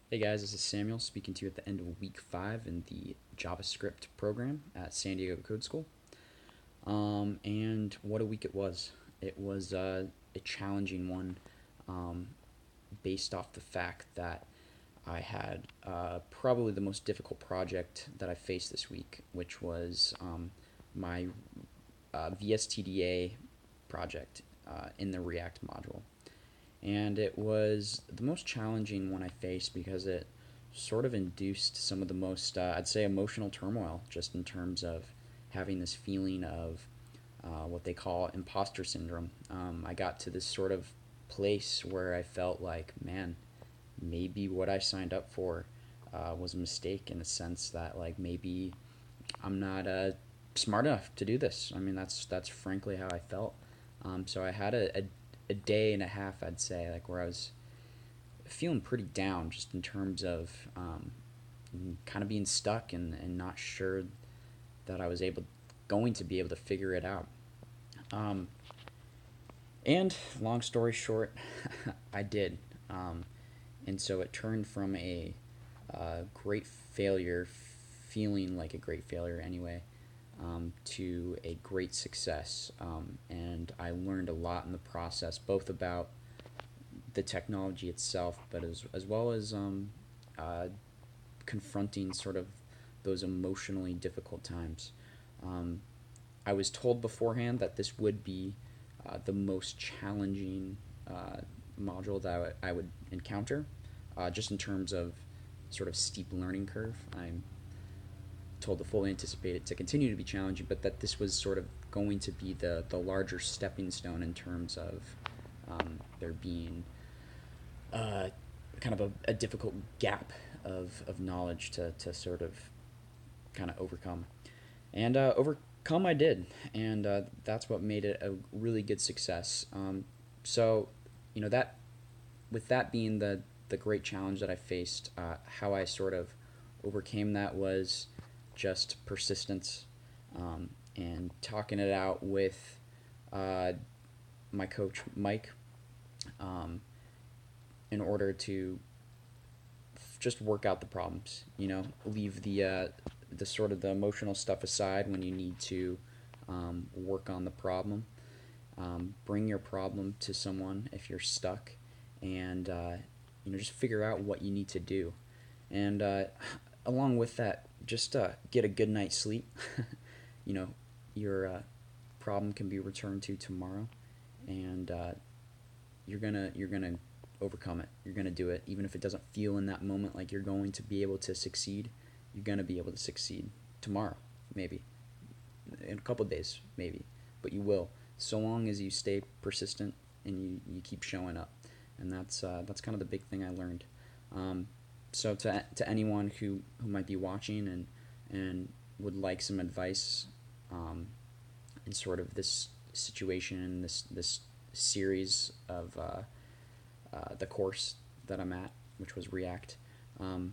Hey guys, this is Samuel speaking to you at the end of week 5 in the JavaScript program at San Diego Code School. And what a week it was! It was a challenging one um, based off the fact that I had probably the most difficult project that I faced this week, which was my VSTDA project in the React module. And it was the most challenging one I faced because it sort of induced some of the most, I'd say, emotional turmoil, just in terms of having this feeling of what they call imposter syndrome. I got to this sort of place where I felt like, man, maybe what I signed up for was a mistake, in the sense that, like, maybe I'm not smart enough to do this. I mean, that's frankly how I felt. So I had a day and a half, I'd say, like, where I was feeling pretty down, just in terms of kind of being stuck and not sure that I was going to be able to figure it out. Um, and long story short, I did. Um, and so it turned from a great failure, feeling like a great failure anyway, to a great success. And I learned a lot in the process, both about the technology itself, but as well as uh, confronting sort of those emotionally difficult times. Um, I was told beforehand that this would be the most challenging module that I would encounter, just in terms of sort of steep learning curve. I'm told to fully anticipate it to continue to be challenging, but that this was sort of going to be the larger stepping stone in terms of there being uh, kind of a difficult gap of knowledge to sort of kind of overcome. And overcome I did, and that's what made it a really good success. So, that, with that being the great challenge that I faced, how I sort of overcame that was just persistence, and talking it out with uh, my coach Mike, um, in order to just work out the problems. Leave the sort of the emotional stuff aside when you need to work on the problem. Bring your problem to someone if you're stuck, and just figure out what you need to do. And along with that, just get a good night's sleep. you know, your problem can be returned to tomorrow, and you're gonna overcome it. You're gonna do it, even if it doesn't feel in that moment like you're going to be able to succeed. You're gonna be able to succeed tomorrow, maybe in a couple of days, maybe, but you will, so long as you stay persistent and you keep showing up. And that's kind of the big thing I learned. So to anyone who might be watching and would like some advice in sort of this situation, this series of the course that I'm at, which was React, um,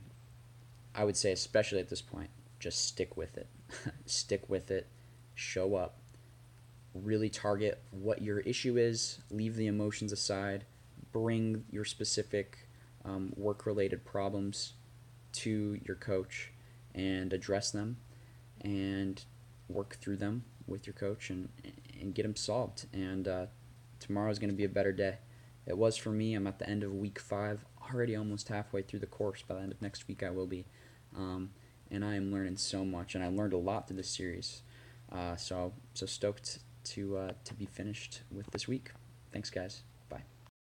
I would say, especially at this point, just stick with it. Stick with it. Show up. Really target what your issue is. Leave the emotions aside. Bring your specific work related problems to your coach and address them, and work through them with your coach, and get them solved. And tomorrow is going to be a better day. It was for me. I'm at the end of week 5, already almost halfway through the course. By the end of next week, I will be. Um, and I am learning so much, and I learned a lot through this series. So stoked to be finished with this week. Thanks, guys.